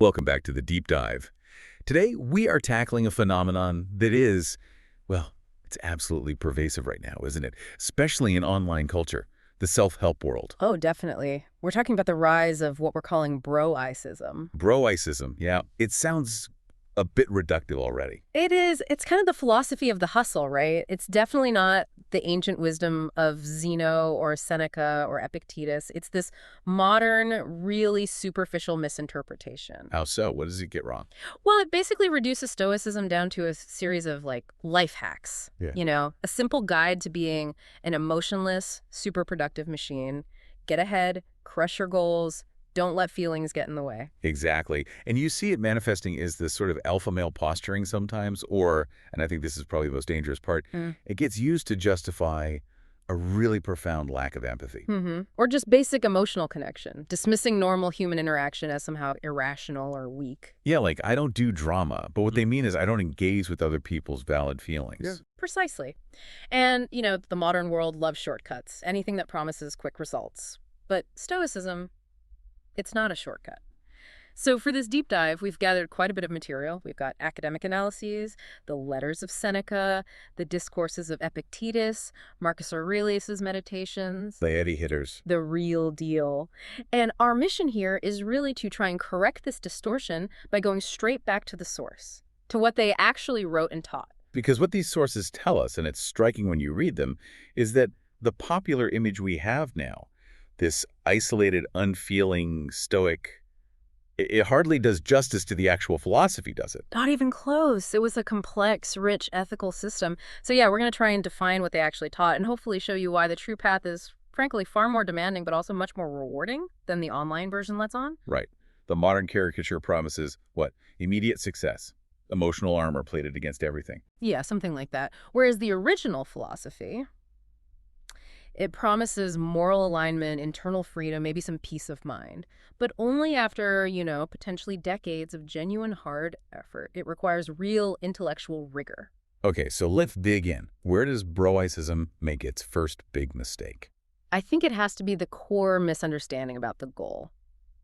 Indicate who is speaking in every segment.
Speaker 1: Welcome back to the Deep Dive. Today, we are tackling a phenomenon that is, well, it's absolutely pervasive right now, isn't it? Especially in online culture, the self-help world.
Speaker 2: Oh, definitely. We're talking about the rise of what we're calling bro-icism.
Speaker 1: Bro-icism, yeah, it sounds a bit reductive already.
Speaker 2: It is. It's kind of the philosophy of the hustle, right? It's definitely not the ancient wisdom of Zeno or Seneca or Epictetus. It's this modern, really superficial misinterpretation.
Speaker 1: How so? What does it get wrong?
Speaker 2: Well, it basically reduces Stoicism down to a series of, life hacks.
Speaker 1: Yeah.
Speaker 2: A simple guide to being an emotionless, super productive machine. Get ahead, crush your goals, don't let feelings get in the way.
Speaker 1: Exactly. And you see it manifesting as this sort of alpha male posturing sometimes, or, and I think this is probably the most dangerous part, it gets used to justify a really profound lack of empathy.
Speaker 2: Or just basic emotional connection, dismissing normal human interaction as somehow irrational or weak.
Speaker 1: Yeah, like, I don't do drama, but what they mean is I don't engage with other people's valid feelings.
Speaker 2: Yeah. Precisely. And, the modern world loves shortcuts, anything that promises quick results. But Stoicism, it's not a shortcut. So for this deep dive, we've gathered quite a bit of material. We've got academic analyses, the letters of Seneca, the discourses of Epictetus, Marcus Aurelius's meditations.
Speaker 1: The heady hitters.
Speaker 2: The real deal. And our mission here is really to try and correct this distortion by going straight back to the source, to what they actually wrote and taught.
Speaker 1: Because what these sources tell us, and it's striking when you read them, is that the popular image we have now, this isolated, unfeeling, stoic, it hardly does justice to the actual philosophy, does it?
Speaker 2: Not even close. It was a complex, rich, ethical system. So yeah, we're going to try and define what they actually taught and hopefully show you why the true path is, frankly, far more demanding, but also much more rewarding than the online version lets on.
Speaker 1: Right. The modern caricature promises, what? Immediate success. Emotional armor plated against everything.
Speaker 2: Yeah, something like that. Whereas the original philosophy, it promises moral alignment, internal freedom, maybe some peace of mind. But only after, potentially decades of genuine hard effort. It requires real intellectual rigor.
Speaker 1: Okay, so let's dig in. Where does Bro-icism make its first big mistake?
Speaker 2: I think it has to be the core misunderstanding about the goal.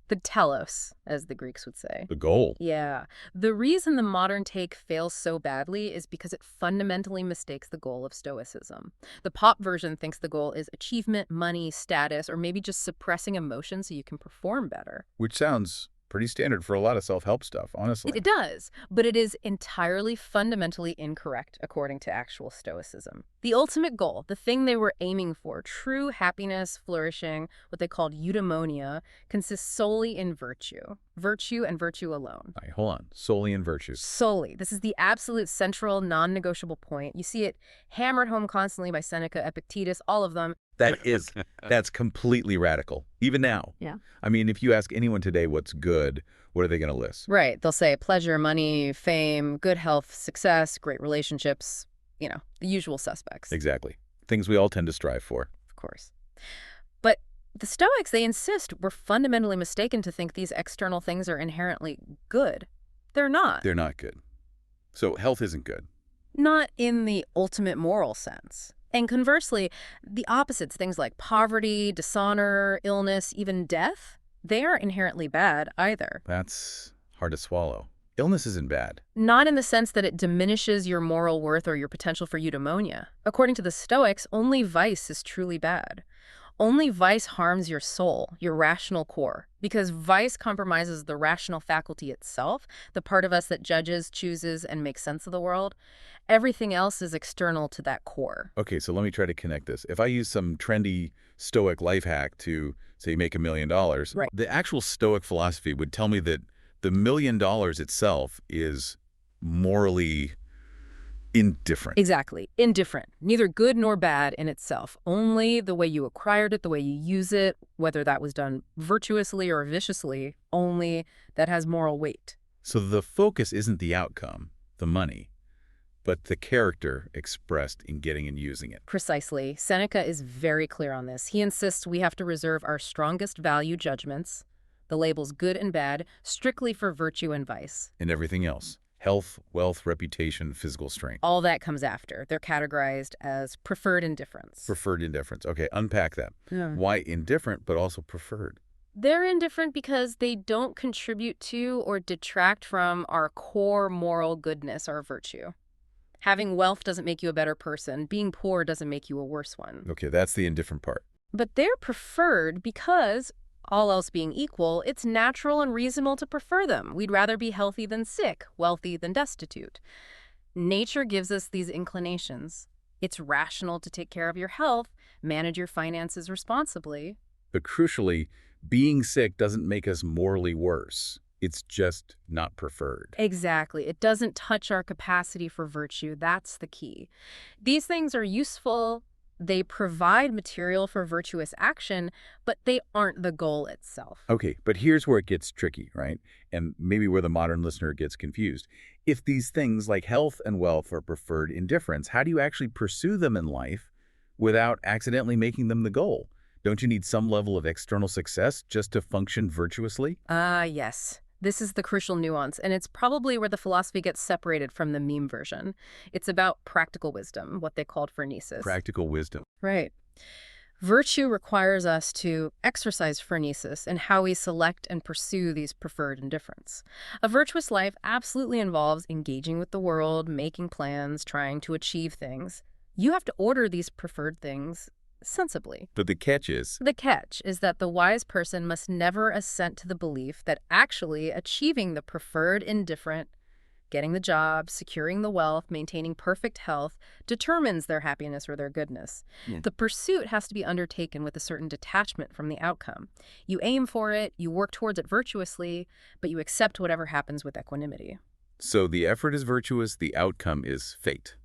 Speaker 2: The telos, as the Greeks would say.
Speaker 1: The goal?
Speaker 2: Yeah. The reason the modern take fails so badly is because it fundamentally mistakes the goal of Stoicism. The pop version thinks the goal is achievement, money, status, or maybe just suppressing emotion so you can perform better.
Speaker 1: Which sounds pretty standard for a lot of self-help stuff, honestly.
Speaker 2: It does, but it is entirely fundamentally incorrect according to actual Stoicism. The ultimate goal, the thing they were aiming for, true happiness, flourishing, what they called eudaimonia, consists solely in virtue. Virtue and virtue alone.
Speaker 1: All right, hold on. Solely in virtue.
Speaker 2: Solely. This is the absolute central, non-negotiable point. You see it hammered home constantly by Seneca, Epictetus, all of them.
Speaker 1: That's completely radical, even now.
Speaker 2: Yeah.
Speaker 1: I mean, if you ask anyone today what's good, what are they going to list?
Speaker 2: Right. They'll say pleasure, money, fame, good health, success, great relationships, the usual suspects.
Speaker 1: Exactly. Things we all tend to strive for.
Speaker 2: Of course. But the Stoics, they insist, we're fundamentally mistaken to think these external things are inherently good. They're not.
Speaker 1: They're not good. So health isn't good.
Speaker 2: Not in the ultimate moral sense. And conversely, the opposites, things like poverty, dishonor, illness, even death, they aren't inherently bad either.
Speaker 1: That's hard to swallow. Illness isn't bad.
Speaker 2: Not in the sense that it diminishes your moral worth or your potential for eudaimonia. According to the Stoics, only vice is truly bad. Only vice harms your soul, your rational core, because vice compromises the rational faculty itself, the part of us that judges, chooses, and makes sense of the world. Everything else is external to that core.
Speaker 1: Okay, so let me try to connect this. If I use some trendy Stoic life hack to, say, make $1 million,
Speaker 2: right,
Speaker 1: the actual Stoic philosophy would tell me that the $1 million itself is morally indifferent.
Speaker 2: Exactly. Indifferent. Neither good nor bad in itself. Only the way you acquired it, the way you use it, whether that was done virtuously or viciously, only that has moral weight.
Speaker 1: So the focus isn't the outcome, the money, but the character expressed in getting and using it.
Speaker 2: Precisely. Seneca is very clear on this. He insists we have to reserve our strongest value judgments, the labels good and bad, strictly for virtue and vice.
Speaker 1: And everything else. Health, wealth, reputation, physical strength.
Speaker 2: All that comes after. They're categorized as preferred indifference.
Speaker 1: Preferred indifference. Okay, unpack that.
Speaker 2: Yeah.
Speaker 1: Why indifferent, but also preferred?
Speaker 2: They're indifferent because they don't contribute to or detract from our core moral goodness or virtue. Having wealth doesn't make you a better person. Being poor doesn't make you a worse one.
Speaker 1: Okay, that's the indifferent part.
Speaker 2: But they're preferred because, all else being equal, it's natural and reasonable to prefer them. We'd rather be healthy than sick, wealthy than destitute. Nature gives us these inclinations. It's rational to take care of your health, manage your finances responsibly.
Speaker 1: But crucially, being sick doesn't make us morally worse. It's just not preferred.
Speaker 2: Exactly. It doesn't touch our capacity for virtue. That's the key. These things are useful. They provide material for virtuous action, but they aren't the goal itself.
Speaker 1: Okay, but here's where it gets tricky, right? And maybe where the modern listener gets confused. If these things like health and wealth are preferred indifferents, how do you actually pursue them in life without accidentally making them the goal? Don't you need some level of external success just to function virtuously?
Speaker 2: Yes. This is the crucial nuance, and it's probably where the philosophy gets separated from the meme version. It's about practical wisdom, what they called phronesis.
Speaker 1: Practical wisdom.
Speaker 2: Right. Virtue requires us to exercise phronesis in how we select and pursue these preferred indifferents. A virtuous life absolutely involves engaging with the world, making plans, trying to achieve things. You have to order these preferred things sensibly.
Speaker 1: But the catch is,
Speaker 2: The catch is that the wise person must never assent to the belief that actually achieving the preferred indifferent, getting the job, securing the wealth, maintaining perfect health, determines their happiness or their goodness.
Speaker 1: Yeah.
Speaker 2: The pursuit has to be undertaken with a certain detachment from the outcome. You aim for it, you work towards it virtuously, but you accept whatever happens with equanimity.
Speaker 1: so the effort is virtuous, the outcome is fate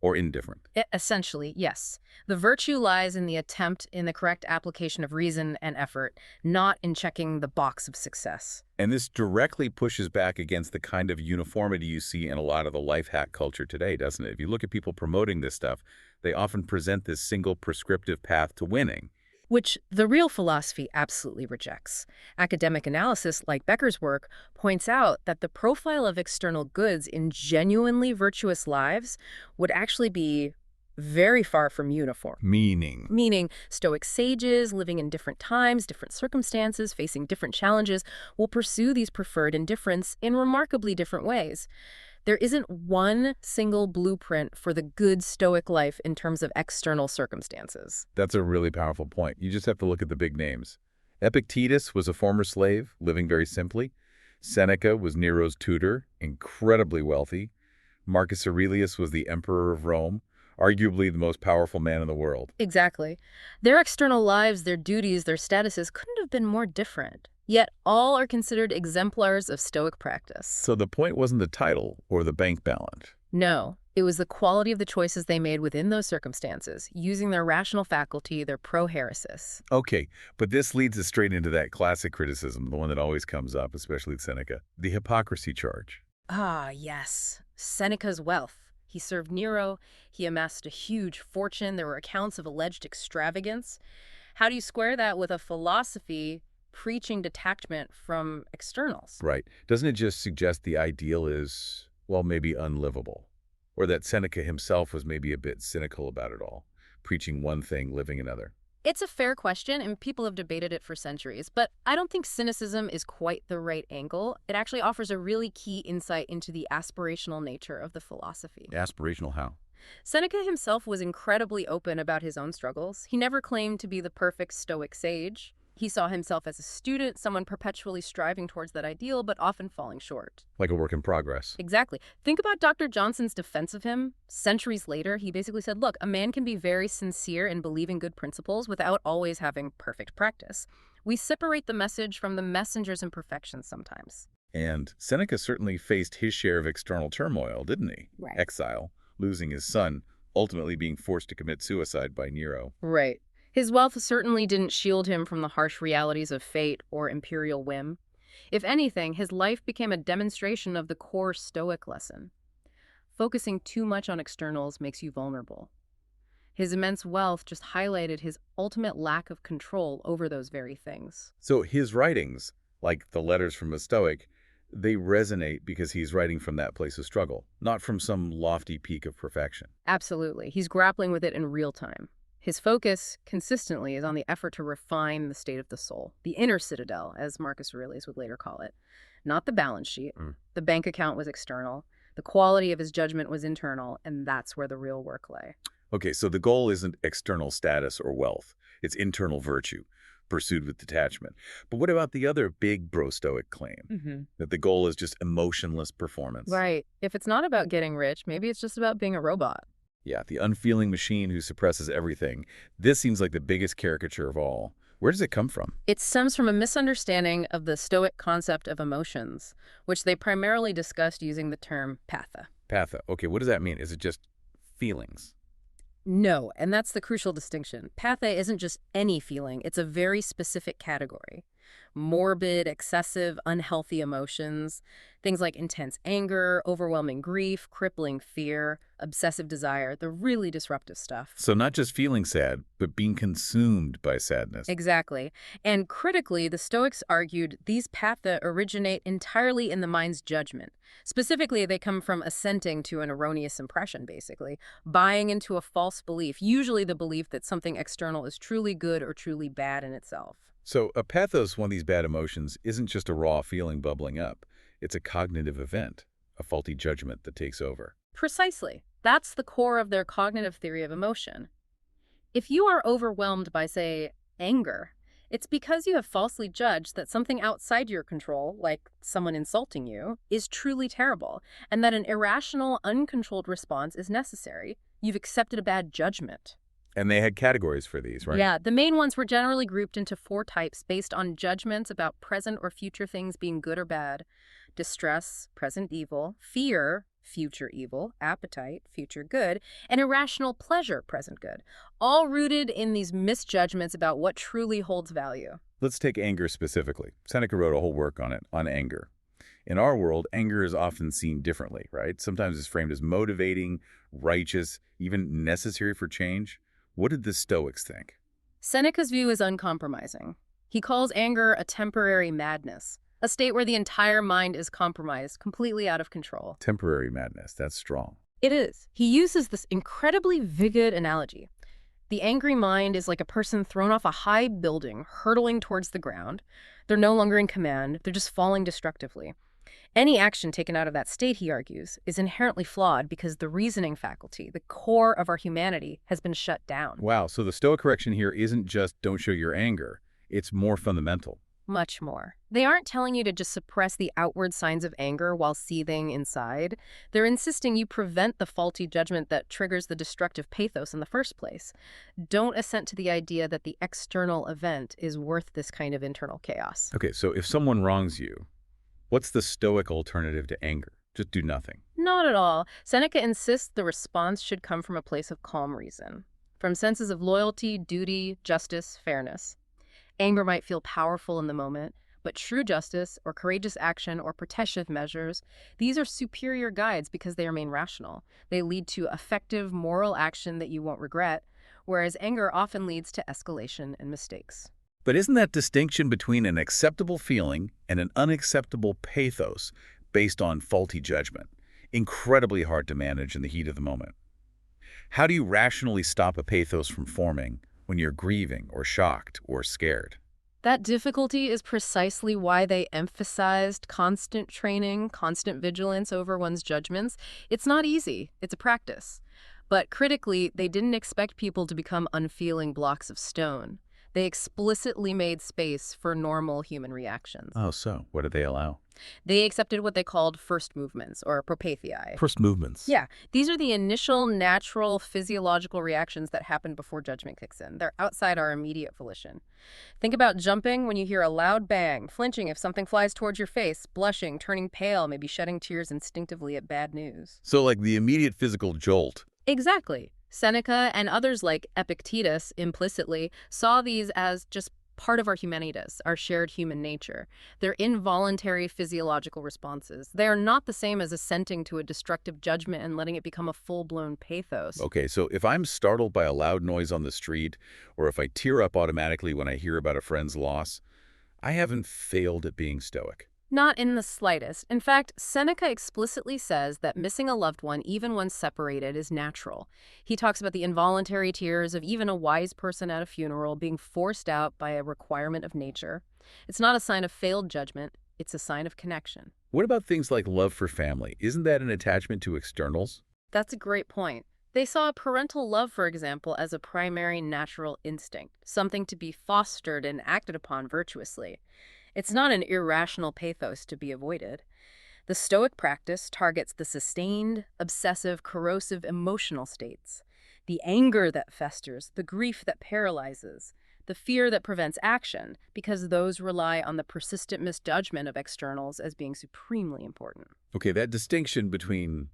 Speaker 1: or indifferent.
Speaker 2: Essentially, yes. The virtue lies in the attempt in the correct application of reason and effort, not in checking the box of success.
Speaker 1: And this directly pushes back against the kind of uniformity you see in a lot of the life hack culture today, doesn't it? If you look at people promoting this stuff, they often present this single prescriptive path to winning.
Speaker 2: Which the real philosophy absolutely rejects. Academic analysis, like Becker's work, points out that the profile of external goods in genuinely virtuous lives would actually be very far from uniform. Meaning, Stoic sages living in different times, different circumstances, facing different challenges, will pursue these preferred indifferents in remarkably different ways. There isn't one single blueprint for the good Stoic life in terms of external circumstances.
Speaker 1: That's a really powerful point. You just have to look at the big names. Epictetus was a former slave, living very simply. Seneca was Nero's tutor, incredibly wealthy. Marcus Aurelius was the emperor of Rome, arguably the most powerful man in the world.
Speaker 2: Exactly. Their external lives, their duties, their statuses couldn't have been more different. Yet all are considered exemplars of Stoic practice.
Speaker 1: So the point wasn't the title or the bank balance.
Speaker 2: No, it was the quality of the choices they made within those circumstances, using their rational faculty, their prohairesis.
Speaker 1: Okay, but this leads us straight into that classic criticism, the one that always comes up, especially with Seneca, the hypocrisy charge.
Speaker 2: Yes. Seneca's wealth. He served Nero. He amassed a huge fortune. There were accounts of alleged extravagance. How do you square that with a philosophy preaching detachment from externals?
Speaker 1: Right. Doesn't it just suggest the ideal is, well, maybe unlivable? Or that Seneca himself was maybe a bit cynical about it all, preaching one thing, living another?
Speaker 2: It's a fair question, and people have debated it for centuries, but I don't think cynicism is quite the right angle. It actually offers a really key insight into the aspirational nature of the philosophy.
Speaker 1: Aspirational how?
Speaker 2: Seneca himself was incredibly open about his own struggles. He never claimed to be the perfect Stoic sage. He saw himself as a student, someone perpetually striving towards that ideal, but often falling short.
Speaker 1: Like a work in progress.
Speaker 2: Exactly. Think about Dr. Johnson's defense of him. Centuries later, he basically said, look, a man can be very sincere in believing good principles without always having perfect practice. We separate the message from the messenger's imperfections sometimes.
Speaker 1: And Seneca certainly faced his share of external turmoil, didn't he?
Speaker 2: Right.
Speaker 1: Exile, losing his son, ultimately being forced to commit suicide by Nero.
Speaker 2: Right. His wealth certainly didn't shield him from the harsh realities of fate or imperial whim. If anything, his life became a demonstration of the core Stoic lesson. Focusing too much on externals makes you vulnerable. His immense wealth just highlighted his ultimate lack of control over those very things.
Speaker 1: So his writings, like the letters from a Stoic, they resonate because he's writing from that place of struggle, not from some lofty peak of perfection.
Speaker 2: Absolutely. He's grappling with it in real time. His focus, consistently, is on the effort to refine the state of the soul, the inner citadel, as Marcus Aurelius would later call it. Not the balance sheet. The bank account was external. The quality of his judgment was internal, and that's where the real work lay.
Speaker 1: Okay, so the goal isn't external status or wealth. It's internal virtue, pursued with detachment. But what about the other big bro-stoic claim? That the goal is just emotionless performance?
Speaker 2: Right. If it's not about getting rich, maybe it's just about being a robot.
Speaker 1: Yeah, the unfeeling machine who suppresses everything. This seems like the biggest caricature of all. Where does it come from?
Speaker 2: It stems from a misunderstanding of the Stoic concept of emotions, which they primarily discussed using the term patha.
Speaker 1: Patha. Okay, what does that mean? Is it just feelings?
Speaker 2: No, and that's the crucial distinction. Patha isn't just any feeling, it's a very specific category. Morbid, excessive, unhealthy emotions, things like intense anger, overwhelming grief, crippling fear, obsessive desire, the really disruptive stuff.
Speaker 1: So not just feeling sad, but being consumed by sadness.
Speaker 2: Exactly. And critically, the Stoics argued these patha originate entirely in the mind's judgment. Specifically, they come from assenting to an erroneous impression, basically, buying into a false belief, usually the belief that something external is truly good or truly bad in itself.
Speaker 1: So a pathos, one of these bad emotions, isn't just a raw feeling bubbling up. It's a cognitive event, a faulty judgment that takes over.
Speaker 2: Precisely. That's the core of their cognitive theory of emotion. If you are overwhelmed by, say, anger, it's because you have falsely judged that something outside your control, like someone insulting you, is truly terrible, and that an irrational, uncontrolled response is necessary. You've accepted a bad judgment.
Speaker 1: And they had categories for these, right?
Speaker 2: Yeah, the main ones were generally grouped into 4 types based on judgments about present or future things being good or bad: distress, present evil; fear, future evil; appetite, future good; and irrational pleasure, present good, all rooted in these misjudgments about what truly holds value.
Speaker 1: Let's take anger specifically. Seneca wrote a whole work on it, on anger. In our world, anger is often seen differently, right? Sometimes it's framed as motivating, righteous, even necessary for change. What did the Stoics think?
Speaker 2: Seneca's view is uncompromising. He calls anger a temporary madness, a state where the entire mind is compromised, completely out of control.
Speaker 1: Temporary madness, that's strong.
Speaker 2: It is. He uses this incredibly vivid analogy. The angry mind is like a person thrown off a high building, hurtling towards the ground. They're no longer in command, they're just falling destructively. Any action taken out of that state, he argues, is inherently flawed because the reasoning faculty, the core of our humanity, has been shut down.
Speaker 1: Wow, so the Stoic correction here isn't just don't show your anger. It's more fundamental.
Speaker 2: Much more. They aren't telling you to just suppress the outward signs of anger while seething inside. They're insisting you prevent the faulty judgment that triggers the destructive pathos in the first place. Don't assent to the idea that the external event is worth this kind of internal chaos.
Speaker 1: Okay, so if someone wrongs you, what's the Stoic alternative to anger? Just do nothing.
Speaker 2: Not at all. Seneca insists the response should come from a place of calm reason, from senses of loyalty, duty, justice, fairness. Anger might feel powerful in the moment, but true justice or courageous action or protective measures, these are superior guides because they remain rational. They lead to effective moral action that you won't regret, whereas anger often leads to escalation and mistakes.
Speaker 1: But isn't that distinction between an acceptable feeling and an unacceptable pathos based on faulty judgment incredibly hard to manage in the heat of the moment? How do you rationally stop a pathos from forming when you're grieving or shocked or scared?
Speaker 2: That difficulty is precisely why they emphasized constant training, constant vigilance over one's judgments. It's not easy. It's a practice. But critically, they didn't expect people to become unfeeling blocks of stone. They explicitly made space for normal human reactions.
Speaker 1: Oh, so what did they allow?
Speaker 2: They accepted what they called first movements, or propathei.
Speaker 1: First movements.
Speaker 2: Yeah, these are the initial natural physiological reactions that happen before judgment kicks in. They're outside our immediate volition. Think about jumping when you hear a loud bang, flinching if something flies towards your face, blushing, turning pale, maybe shedding tears instinctively at bad news.
Speaker 1: So like the immediate physical jolt.
Speaker 2: Exactly. Seneca and others like Epictetus implicitly saw these as just part of our humanitas, our shared human nature. They're involuntary physiological responses. They are not the same as assenting to a destructive judgment and letting it become a full-blown pathos.
Speaker 1: Okay, so if I'm startled by a loud noise on the street, or if I tear up automatically when I hear about a friend's loss, I haven't failed at being stoic.
Speaker 2: Not in the slightest. In fact, Seneca explicitly says that missing a loved one, even when separated, is natural. He talks about the involuntary tears of even a wise person at a funeral being forced out by a requirement of nature. It's not a sign of failed judgment, it's a sign of connection.
Speaker 1: What about things like love for family? Isn't that an attachment to externals?
Speaker 2: That's a great point. They saw parental love, for example, as a primary natural instinct, something to be fostered and acted upon virtuously. It's not an irrational pathos to be avoided. The Stoic practice targets the sustained, obsessive, corrosive emotional states, the anger that festers, the grief that paralyzes, the fear that prevents action, because those rely on the persistent misjudgment of externals as being supremely important.
Speaker 1: Okay, that distinction between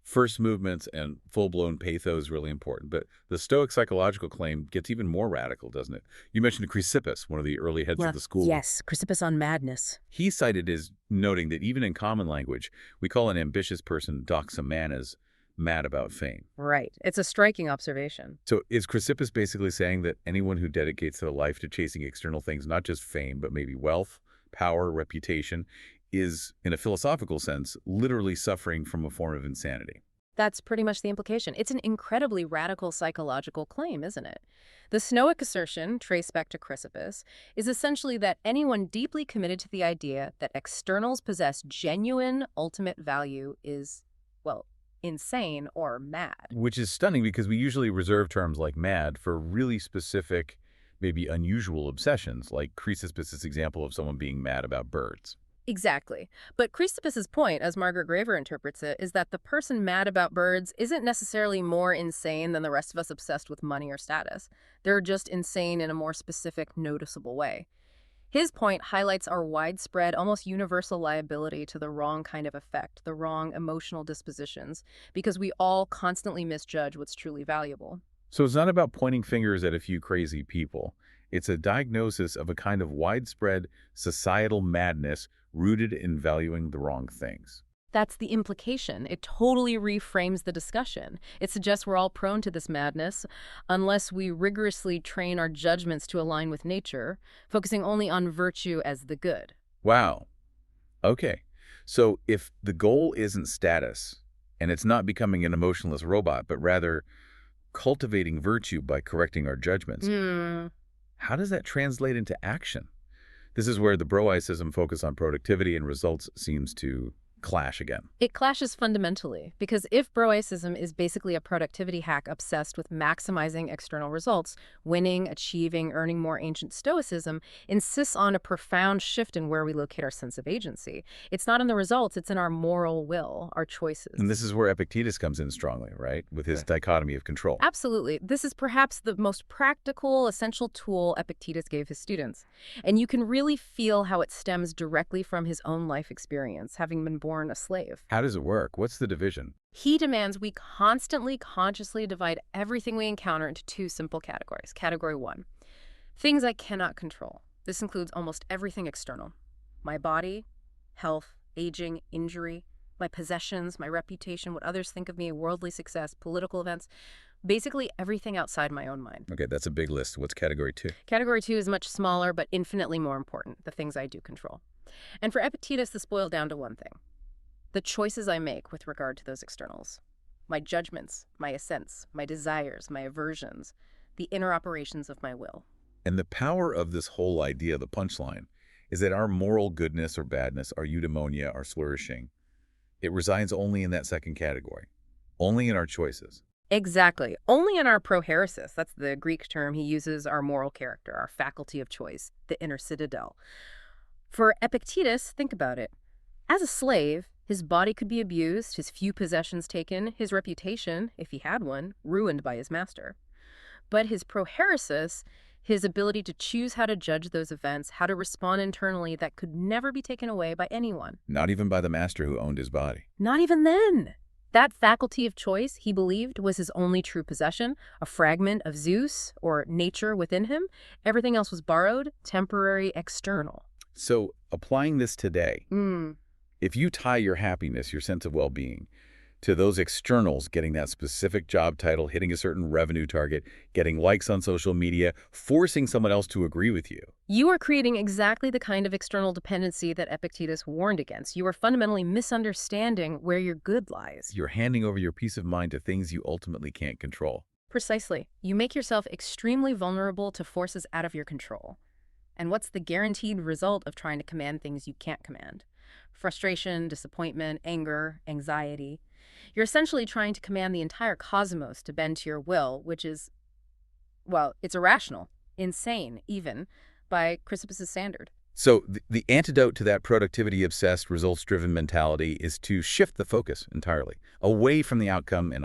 Speaker 1: first movements and full-blown pathos is really important, but the Stoic psychological claim gets even more radical, doesn't it? You mentioned Chrysippus, one of the early heads of the school.
Speaker 2: Yes, Chrysippus on madness.
Speaker 1: He cited as noting that even in common language, we call an ambitious person doxomanas, mad about fame.
Speaker 2: Right. It's a striking observation.
Speaker 1: So is Chrysippus basically saying that anyone who dedicates their life to chasing external things, not just fame, but maybe wealth, power, reputation, is, in a philosophical sense, literally suffering from a form of insanity?
Speaker 2: That's pretty much the implication. It's an incredibly radical psychological claim, isn't it? The Stoic assertion, traced back to Chrysippus, is essentially that anyone deeply committed to the idea that externals possess genuine, ultimate value is, well, insane or mad.
Speaker 1: Which is stunning because we usually reserve terms like mad for really specific, maybe unusual obsessions, like Chrysippus' example of someone being mad about birds.
Speaker 2: Exactly. But Chrysippus's point, as Margaret Graver interprets it, is that the person mad about birds isn't necessarily more insane than the rest of us obsessed with money or status. They're just insane in a more specific, noticeable way. His point highlights our widespread, almost universal liability to the wrong kind of effect, the wrong emotional dispositions, because we all constantly misjudge what's truly valuable.
Speaker 1: So it's not about pointing fingers at a few crazy people. It's a diagnosis of a kind of widespread societal madness rooted in valuing the wrong things.
Speaker 2: That's the implication. It totally reframes the discussion. It suggests we're all prone to this madness unless we rigorously train our judgments to align with nature, focusing only on virtue as the good.
Speaker 1: Wow. Okay. So if the goal isn't status, and it's not becoming an emotionless robot, but rather cultivating virtue by correcting our judgments, how does that translate into action? This is where the Bro-icism focus on productivity and results seems to clash again.
Speaker 2: It clashes fundamentally, because if Bro-icism is basically a productivity hack obsessed with maximizing external results, winning, achieving, earning more, ancient Stoicism insists on a profound shift in where we locate our sense of agency. It's not in the results, it's in our moral will, our choices.
Speaker 1: And this is where Epictetus comes in strongly, right? With his dichotomy of control.
Speaker 2: Absolutely. This is perhaps the most practical, essential tool Epictetus gave his students. And you can really feel how it stems directly from his own life experience, having been born a slave.
Speaker 1: How does it work? What's the division?
Speaker 2: He demands we constantly, consciously divide everything we encounter into two simple categories. Category 1, things I cannot control. This includes almost everything external. My body, health, aging, injury, my possessions, my reputation, what others think of me, worldly success, political events, basically everything outside my own mind.
Speaker 1: Okay, that's a big list. What's category 2?
Speaker 2: Category 2 is much smaller, but infinitely more important, the things I do control. And for Epictetus, this boiled down to one thing: the choices I make with regard to those externals. My judgments, my assents, my desires, my aversions, the inner operations of my will.
Speaker 1: And the power of this whole idea, the punchline, is that our moral goodness or badness, our eudaimonia, our flourishing, it resides only in that second category, only in our choices.
Speaker 2: Exactly. Only in our prohairesis, that's the Greek term he uses, our moral character, our faculty of choice, the inner citadel. For Epictetus, think about it. As a slave, his body could be abused, his few possessions taken, his reputation, if he had one, ruined by his master. But his prohairesis, his ability to choose how to judge those events, how to respond internally, that could never be taken away by anyone.
Speaker 1: Not even by the master who owned his body.
Speaker 2: Not even then. That faculty of choice, he believed, was his only true possession, a fragment of Zeus or nature within him. Everything else was borrowed, temporary, external.
Speaker 1: So applying this today, if you tie your happiness, your sense of well-being, to those externals, getting that specific job title, hitting a certain revenue target, getting likes on social media, forcing someone else to agree with you.
Speaker 2: You are creating exactly the kind of external dependency that Epictetus warned against. You are fundamentally misunderstanding where your good lies.
Speaker 1: You're handing over your peace of mind to things you ultimately can't control.
Speaker 2: Precisely. You make yourself extremely vulnerable to forces out of your control. And what's the guaranteed result of trying to command things you can't command? Frustration, disappointment, anger, anxiety. You're essentially trying to command the entire cosmos to bend to your will, which is, well, it's irrational, insane, even, by Chrysippus' standard.
Speaker 1: So the antidote to that productivity-obsessed, results-driven mentality is to shift the focus entirely, away from the outcome and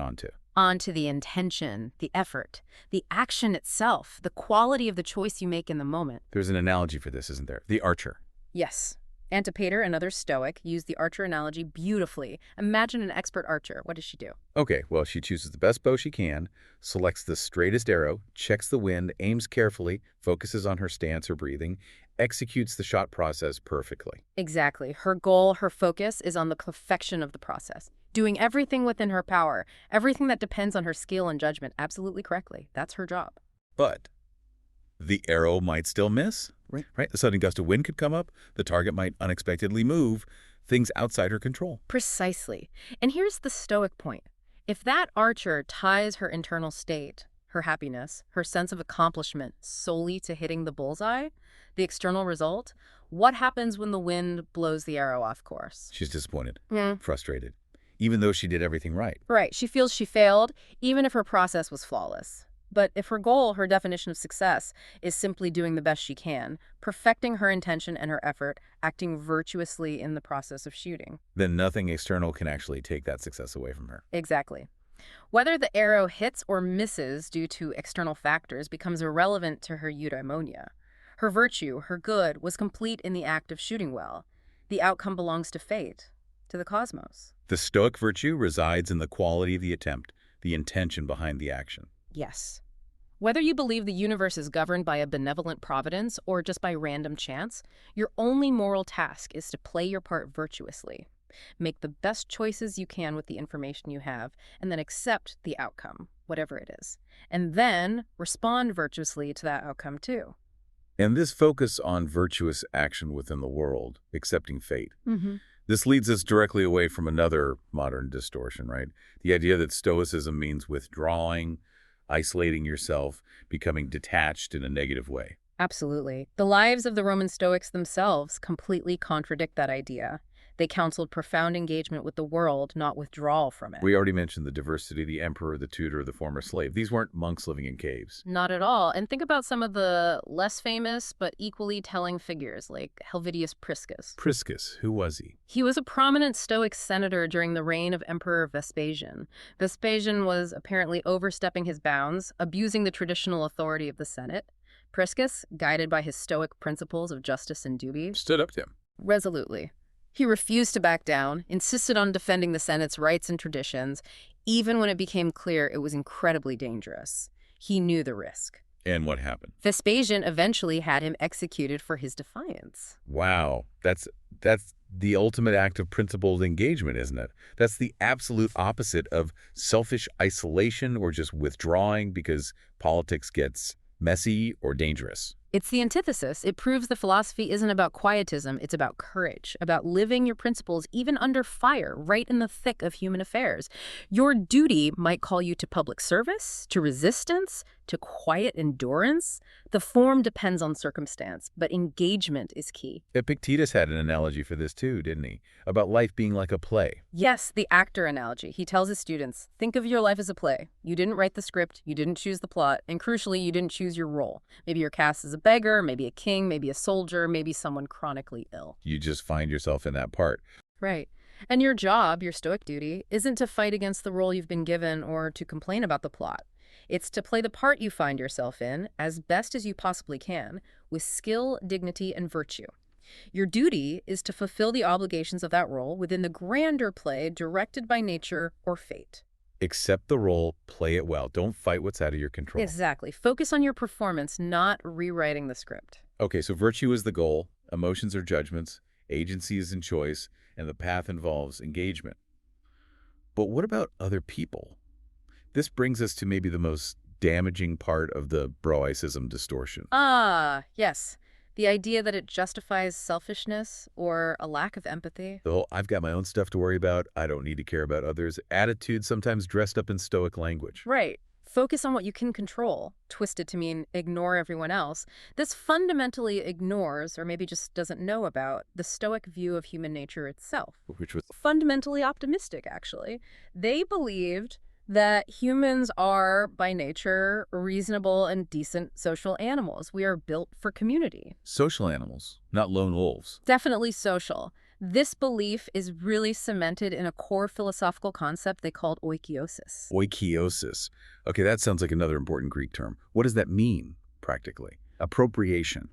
Speaker 2: Onto the intention, the effort, the action itself, the quality of the choice you make in the moment.
Speaker 1: There's an analogy for this, isn't there? The archer.
Speaker 2: Yes. Antipater, another Stoic, used the archer analogy beautifully. Imagine an expert archer. What does she do?
Speaker 1: Okay, well, she chooses the best bow she can, selects the straightest arrow, checks the wind, aims carefully, focuses on her stance or breathing, executes the shot process perfectly.
Speaker 2: Exactly. Her goal, her focus is on the perfection of the process. Doing everything within her power, everything that depends on her skill and judgment absolutely correctly. That's her job.
Speaker 1: But the arrow might still miss, right? A sudden gust of wind could come up, the target might unexpectedly move, things outside her control.
Speaker 2: Precisely. And here's the Stoic point. If that archer ties her internal state, her happiness, her sense of accomplishment solely to hitting the bullseye, the external result, what happens when the wind blows the arrow off course?
Speaker 1: She's disappointed, frustrated, even though she did everything right.
Speaker 2: Right. She feels she failed, even if her process was flawless. But if her goal, her definition of success, is simply doing the best she can, perfecting her intention and her effort, acting virtuously in the process of shooting,
Speaker 1: then nothing external can actually take that success away from her.
Speaker 2: Exactly. Whether the arrow hits or misses due to external factors becomes irrelevant to her eudaimonia. Her virtue, her good, was complete in the act of shooting well. The outcome belongs to fate, to the cosmos.
Speaker 1: The Stoic virtue resides in the quality of the attempt, the intention behind the action.
Speaker 2: Yes. Whether you believe the universe is governed by a benevolent providence or just by random chance, your only moral task is to play your part virtuously. Make the best choices you can with the information you have, and then accept the outcome, whatever it is. And then respond virtuously to that outcome too.
Speaker 1: And this focus on virtuous action within the world, accepting fate, this leads us directly away from another modern distortion, right? The idea that Stoicism means withdrawing, isolating yourself, becoming detached in a negative way.
Speaker 2: Absolutely. The lives of the Roman Stoics themselves completely contradict that idea. They counseled profound engagement with the world, not withdrawal from it.
Speaker 1: We already mentioned the diversity, the emperor, the tutor, the former slave. These weren't monks living in caves.
Speaker 2: Not at all. And think about some of the less famous but equally telling figures, like Helvidius Priscus.
Speaker 1: Priscus, who was he?
Speaker 2: He was a prominent Stoic senator during the reign of Emperor Vespasian. Vespasian was apparently overstepping his bounds, abusing the traditional authority of the Senate. Priscus, guided by his Stoic principles of justice and duty,
Speaker 1: Stood up to him.
Speaker 2: resolutely. He refused to back down, insisted on defending the Senate's rights and traditions, even when it became clear it was incredibly dangerous. He knew the risk.
Speaker 1: And what happened?
Speaker 2: Vespasian eventually had him executed for his defiance.
Speaker 1: Wow, that's the ultimate act of principled engagement, isn't it? That's the absolute opposite of selfish isolation or just withdrawing because politics gets messy or dangerous.
Speaker 2: It's the antithesis. It proves the philosophy isn't about quietism, it's about courage, about living your principles even under fire, right in the thick of human affairs. Your duty might call you to public service, to resistance, to quiet endurance. The form depends on circumstance, but engagement is key.
Speaker 1: Epictetus had an analogy for this too, didn't he? About life being like a play.
Speaker 2: Yes, the actor analogy. He tells his students, think of your life as a play. You didn't write the script, you didn't choose the plot, and crucially, you didn't choose your role. Maybe you're cast as a beggar, maybe a king, maybe a soldier, maybe someone chronically ill.
Speaker 1: You just find yourself in that part.
Speaker 2: Right. And your job, your Stoic duty, isn't to fight against the role you've been given or to complain about the plot. It's to play the part you find yourself in as best as you possibly can, with skill, dignity, and virtue. Your duty is to fulfill the obligations of that role within the grander play directed by nature or fate.
Speaker 1: Accept the role, play it well. Don't fight what's out of your control.
Speaker 2: Exactly. Focus on your performance, not rewriting the script.
Speaker 1: Okay, so virtue is the goal, emotions are judgments, agency is in choice, and the path involves engagement. But what about other people? This brings us to maybe the most damaging part of the Bro-icism distortion.
Speaker 2: Ah, yes. The idea that it justifies selfishness or a lack of empathy.
Speaker 1: The whole "I've got my own stuff to worry about, I don't need to care about others" attitude, sometimes dressed up in Stoic language.
Speaker 2: Right. Focus on what you can control, twisted to mean ignore everyone else. This fundamentally ignores, or maybe just doesn't know about, the Stoic view of human nature itself.
Speaker 1: Which was,
Speaker 2: Fundamentally optimistic, actually. They believed that humans are, by nature, reasonable and decent social animals. We are built for community.
Speaker 1: social animals, not lone wolves.
Speaker 2: Definitely social. This belief is really cemented in a core philosophical concept they called oikiosis.
Speaker 1: Oikiosis. Okay, that sounds like another important Greek term. What does that mean, practically? Appropriation.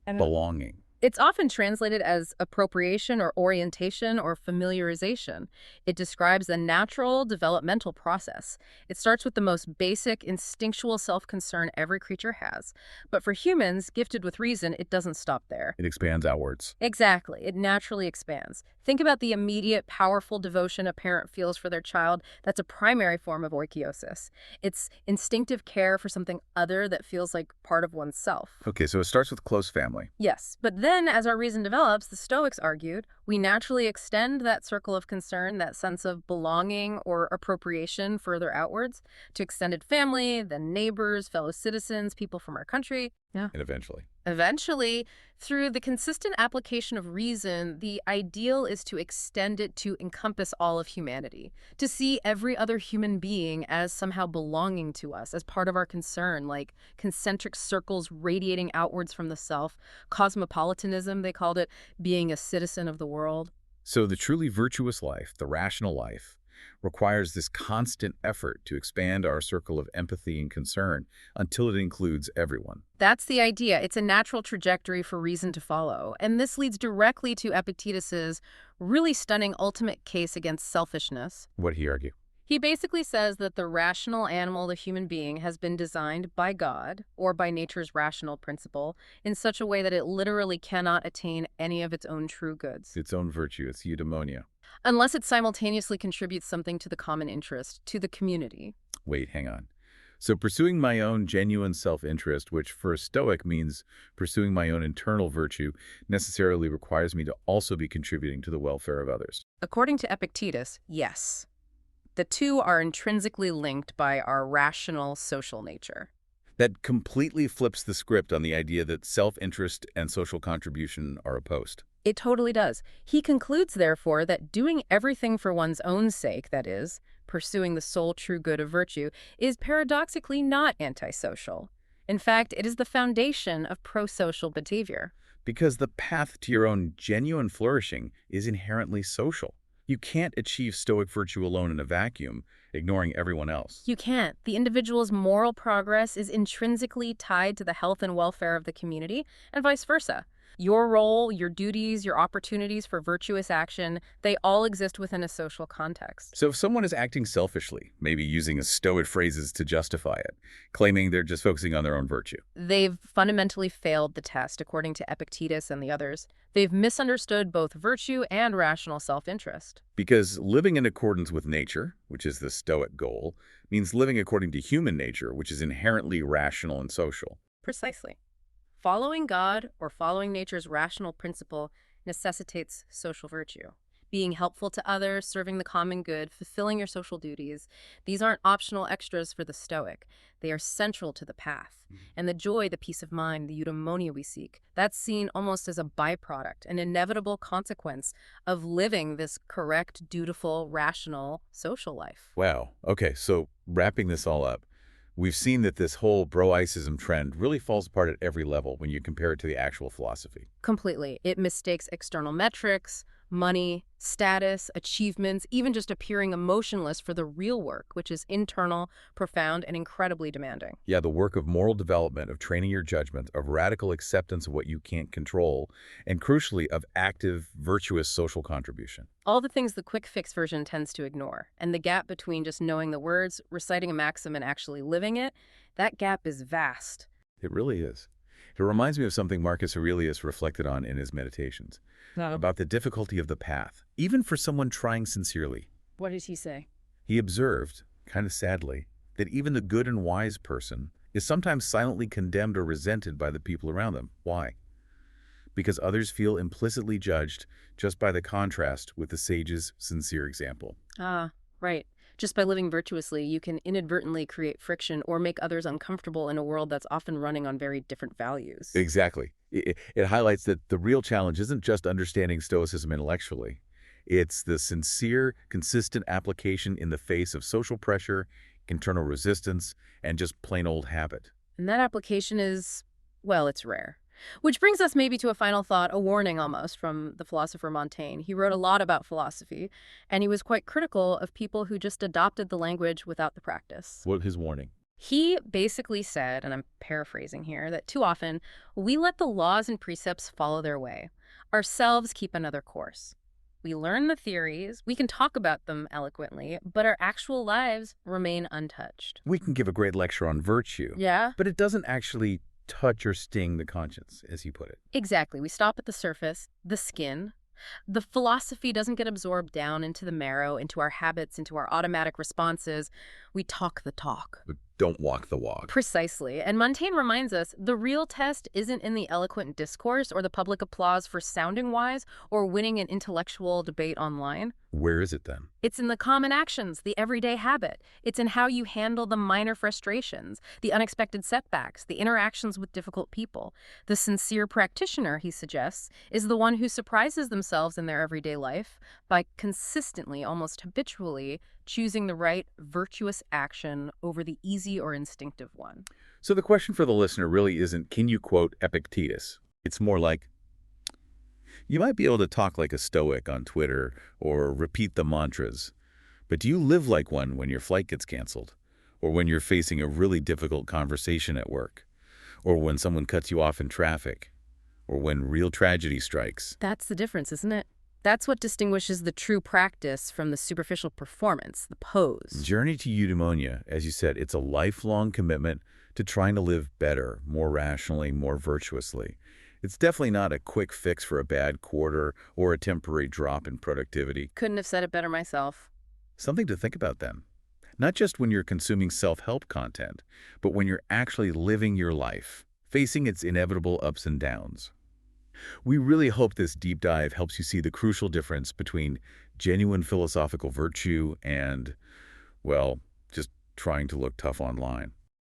Speaker 2: And
Speaker 1: Belonging.
Speaker 2: it's often translated as appropriation or orientation or familiarization. It describes a natural developmental process. It starts with the most basic instinctual self-concern every creature has. But for humans, gifted with reason, it doesn't stop there.
Speaker 1: It expands outwards.
Speaker 2: Exactly. It naturally expands. Think about the immediate, powerful devotion a parent feels for their child. That's a primary form of oikiosis. It's instinctive care for something other that feels like part of oneself.
Speaker 1: Okay, so it starts with close family.
Speaker 2: Yes, but then as our reason develops, the Stoics argued, we naturally extend that circle of concern, that sense of belonging or appropriation further outwards to extended family, then neighbors, fellow citizens, people from our country. Yeah.
Speaker 1: And eventually.
Speaker 2: Eventually, through the consistent application of reason, the ideal is to extend it to encompass all of humanity, to see every other human being as somehow belonging to us, as part of our concern, like concentric circles radiating outwards from the self, cosmopolitanism, they called it, being a citizen of the world.
Speaker 1: So the truly virtuous life, the rational life, requires this constant effort to expand our circle of empathy and concern until it includes everyone.
Speaker 2: That's the idea. It's a natural trajectory for reason to follow. And this leads directly to Epictetus's really stunning ultimate case against selfishness.
Speaker 1: What did he argue?
Speaker 2: He basically says that the rational animal, the human being, has been designed by God, or by nature's rational principle, in such a way that it literally cannot attain any of its own true goods,
Speaker 1: Its own virtue, its eudaimonia.
Speaker 2: unless it simultaneously contributes something to the common interest, to the community.
Speaker 1: Wait, hang on. So pursuing my own genuine self-interest, which for a Stoic means pursuing my own internal virtue, necessarily requires me to also be contributing to the welfare of others.
Speaker 2: According to Epictetus, yes. The two are intrinsically linked by our rational social nature.
Speaker 1: That completely flips the script on the idea that self-interest and social contribution are opposed.
Speaker 2: It totally does. He concludes, therefore, that doing everything for one's own sake, that is, pursuing the sole true good of virtue, is paradoxically not antisocial. In fact, it is the foundation of pro-social behavior.
Speaker 1: Because the path to your own genuine flourishing is inherently social. You can't achieve Stoic virtue alone in a vacuum, ignoring everyone else.
Speaker 2: You can't. The individual's moral progress is intrinsically tied to the health and welfare of the community, and vice versa. Your role, your duties, your opportunities for virtuous action, they all exist within a social context.
Speaker 1: So if someone is acting selfishly, maybe using Stoic phrases to justify it, claiming they're just focusing on their own virtue,
Speaker 2: They've fundamentally failed the test, according to Epictetus and the others. They've misunderstood both virtue and rational self-interest.
Speaker 1: because living in accordance with nature, which is the Stoic goal, means living according to human nature, which is inherently rational and social.
Speaker 2: Precisely. Following God or following nature's rational principle necessitates social virtue. Being helpful to others, serving the common good, fulfilling your social duties, these aren't optional extras for the Stoic. They are central to the path. And the joy, the peace of mind, the eudaimonia we seek, that's seen almost as a byproduct, an inevitable consequence of living this correct, dutiful, rational social life.
Speaker 1: Wow. Okay, so wrapping this all up, we've seen that this whole Bro-icism trend really falls apart at every level when you compare it to the actual philosophy.
Speaker 2: Completely. It mistakes external metrics, money, status, achievements, even just appearing emotionless for the real work, which is internal, profound, and incredibly demanding.
Speaker 1: Yeah, the work of moral development, of training your judgment, of radical acceptance of what you can't control, and crucially, of active, virtuous social contribution.
Speaker 2: All the things the quick fix version tends to ignore. And the gap between just knowing the words, reciting a maxim, and actually living it, that gap is vast.
Speaker 1: It really is. It reminds me of something Marcus Aurelius reflected on in his Meditations, about the difficulty of the path, even for someone trying sincerely.
Speaker 2: What did he say?
Speaker 1: He observed, kind of sadly, that even the good and wise person is sometimes silently condemned or resented by the people around them. Why? Because others feel implicitly judged just by the contrast with the sage's sincere example.
Speaker 2: Ah, right. Just by living virtuously, you can inadvertently create friction or make others uncomfortable in a world that's often running on very different values.
Speaker 1: Exactly. It highlights that the real challenge isn't just understanding Stoicism intellectually. It's the sincere, consistent application in the face of social pressure, internal resistance, and just plain old habit.
Speaker 2: And that application is, well, it's rare. Which brings us maybe to a final thought, a warning almost from the philosopher Montaigne. He wrote a lot about philosophy, and he was quite critical of people who just adopted the language without the practice.
Speaker 1: What his warning?
Speaker 2: He basically said, and I'm paraphrasing here, that too often we let the laws and precepts follow their way. Ourselves keep another course. We learn the theories, we can talk about them eloquently, but our actual lives remain untouched.
Speaker 1: We can give a great lecture on virtue,
Speaker 2: Yeah?
Speaker 1: but it doesn't actually touch or sting the conscience, as you put it.
Speaker 2: Exactly. We stop at the surface, the skin. The philosophy doesn't get absorbed down into the marrow, into our habits, into our automatic responses. We talk the talk.
Speaker 1: But don't walk the walk.
Speaker 2: Precisely. And Montaigne reminds us the real test isn't in the eloquent discourse or the public applause for sounding wise or winning an intellectual debate online.
Speaker 1: Where is it then?
Speaker 2: It's in the common actions, the everyday habit. It's in how you handle the minor frustrations, the unexpected setbacks, the interactions with difficult people. The sincere practitioner, he suggests, is the one who surprises themselves in their everyday life by consistently, almost habitually, choosing the right virtuous action over the easy or instinctive one.
Speaker 1: So the question for the listener really isn't, can you quote Epictetus? It's more like, you might be able to talk like a Stoic on Twitter or repeat the mantras, but do you live like one when your flight gets canceled? Or when you're facing a really difficult conversation at work? Or when someone cuts you off in traffic? Or when real tragedy strikes?
Speaker 2: That's the difference, isn't it? That's what distinguishes the true practice from the superficial performance, the pose.
Speaker 1: Journey to Eudaimonia, as you said, it's a lifelong commitment to trying to live better, more rationally, more virtuously. It's definitely not a quick fix for a bad quarter or a temporary drop in productivity.
Speaker 2: Couldn't have said it better myself.
Speaker 1: Something to think about then. Not just when you're consuming self-help content, but when you're actually living your life, facing its inevitable ups and downs. We really hope this deep dive helps you see the crucial difference between genuine philosophical virtue and, well, just trying to look tough online.